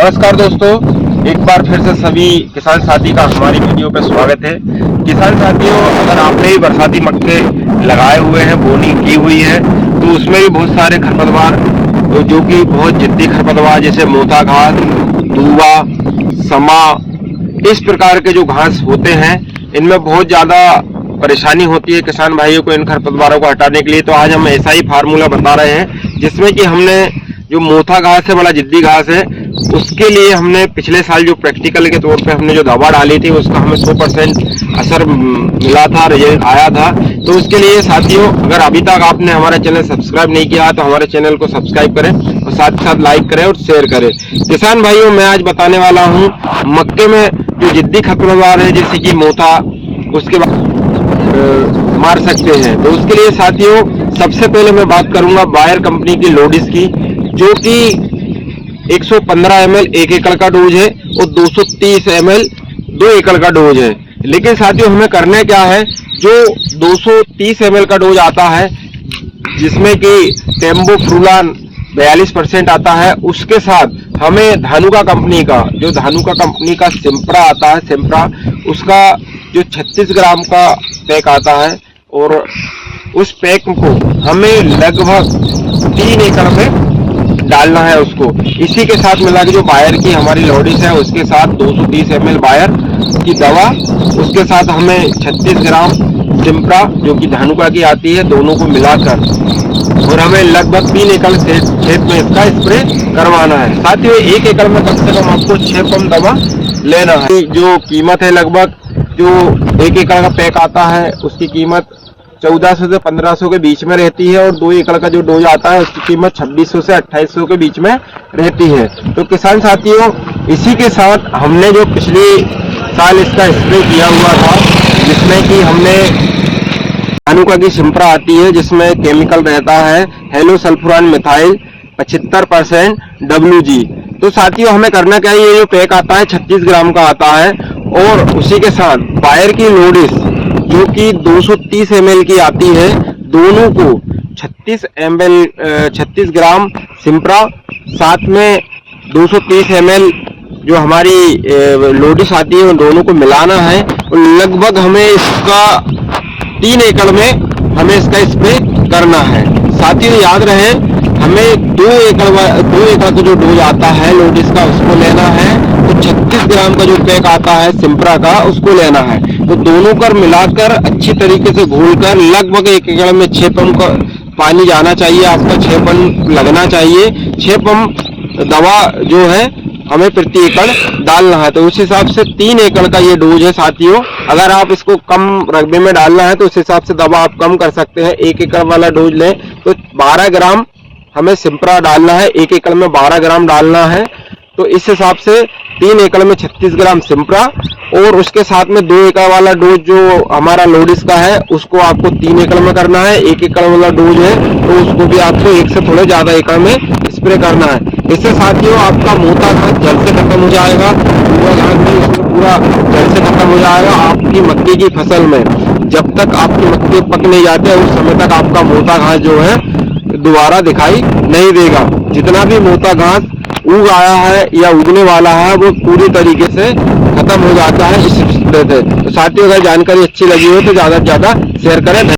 नमस्कार दोस्तों, एक बार फिर से सभी किसान साथी का हमारी वीडियो पे स्वागत है। किसान साथियों, अगर आपने भी बरसाती मक्के लगाए हुए हैं, बोनी की हुई है, तो उसमें भी बहुत सारे खरपतवार जो कि बहुत जिद्दी खरपतवार जैसे मोथा घास, दूबा, समा, इस प्रकार के जो घास होते हैं, इनमें बहुत ज्यादा परेशानी होती है किसान भाइयों को इन खरपतवारों को हटाने के लिए। तो आज हम ऐसा ही फार्मूला बता रहे हैं जिसमें कि हमने जो मोथा घास है, बड़ा जिद्दी घास है, उसके लिए हमने पिछले साल जो प्रैक्टिकल के तौर पे हमने जो दवा डाली थी उसका हमें 100% असर मिला था, रिजल्ट आया था। तो उसके लिए साथियों, अगर अभी तक आपने हमारा चैनल सब्सक्राइब नहीं किया तो हमारे चैनल को सब्सक्राइब करें और साथ ही साथ लाइक करें और शेयर करें। किसान भाइयों, मैं आज बताने वाला हूँ मक्के में जो जिद्दी खरपतवार है जैसे कि मोथा, उसके बाद मार सकते हैं। तो उसके लिए साथियों, सबसे पहले मैं बात करूंगा बायर कंपनी की लोडिस की, जो कि 115 ml 1 एकड़ का डोज है और 230 ml 2 एकड़ का डोज है। लेकिन साथियों, हमें करना क्या है, जो 230 ml का डोज आता है जिसमें कि टेम्बोफ्रुलान 42% आता है, उसके साथ हमें धानुका कंपनी का सिम्प्रा आता है, सिम्प्रा, उसका जो 36 ग्राम का पैक आता है, और उस पैक को हमें लगभग 3 एकड़ में डालना है उसको। इसी के साथ मिला के जो बायर की हमारी लोडिस है उसके साथ 230 ml बायर की दवा, उसके साथ हमें 36 ग्राम सिम्प्रा जो कि धानुका की आती है, दोनों को मिलाकर और हमें लगभग 3 एकड़ खेत में इसका स्प्रे करवाना है। साथियों, 1 एकड़ में कम से कम आपको 6 पंप दवा लेना है। जो कीमत है, लगभग जो 1 एकड़ का पैक आता है उसकी कीमत 1400 से 1500 के बीच में रहती है, और 2 एकड़ का जो डोज आता है उसकी कीमत 2600 से 2800 के बीच में रहती है। तो किसान साथियों, इसी के साथ हमने जो पिछले साल इसका स्प्रे किया हुआ था, जिसमें कि हमने धानुका की सिम्प्रा आती है जिसमें केमिकल रहता है हेलो सल्फुरान मिथाइल 75% WG। तो साथियों, हमें करना क्या है, ये जो पैक आता है 36 ग्राम का आता है, और उसी के साथ बायर की लोडिस जो कि 230 ml की आती है, दोनों को 36 ग्राम सिम्प्रा, साथ में 230 ml जो हमारी लोडिस आती है, उन दोनों को मिलाना है। और लगभग हमें इसका 3 एकड़ में हमें इसका स्प्रे करना है। साथियों, याद रहे, हमें 2 एकड़ का जो डोज आता है लोडिस का उसको लेना है, तो 36 ग्राम का जो पैक आता है सिम्प्रा का उसको लेना है। तो दोनों कर मिलाकर अच्छी तरीके से घोलकर लगभग 1 एकड़ में 6 पंप का पानी जाना चाहिए, आपका 6 पंप लगना चाहिए। 6 पंप दवा जो है हमें प्रति एकड़ डालना है। तो उस हिसाब से 3 एकड़ का ये डोज है साथियों। अगर आप इसको कम रकबे में डालना है तो उस हिसाब से दवा आप कम कर सकते हैं। 1 एकड़ वाला डोज लें तो 12 ग्राम हमें सिम्प्रा डालना है, 1 एकड़ में 12 ग्राम डालना है। तो इस हिसाब से 3 एकड़ में 36 ग्राम सिम्प्रा, और उसके साथ में 2 एकड़ वाला डोज जो हमारा लोडिस का है उसको आपको 3 एकड़ में करना है। 1 एकड़ वाला डोज है तो उसको भी आपको 1 से थोड़े ज्यादा एकड़ में स्प्रे करना है। इससे साथियों, आपका मोटा घास जड़ से खत्म हो जाएगा, पूरा घास भी उसमें पूरा जड़ से खत्म हो जाएगा। आपकी मक्के की फसल में जब तक आपके मक्के पक नहीं जाते उस समय तक आपका मोटा घास जो है दोबारा दिखाई नहीं देगा। जितना भी मोटा घास उग आया है या उगने वाला है वो पूरी तरीके से खत्म हो जाता है इस स्प्रे से। तो साथियों, अगर जानकारी अच्छी लगी हो तो ज्यादा से ज्यादा शेयर करें।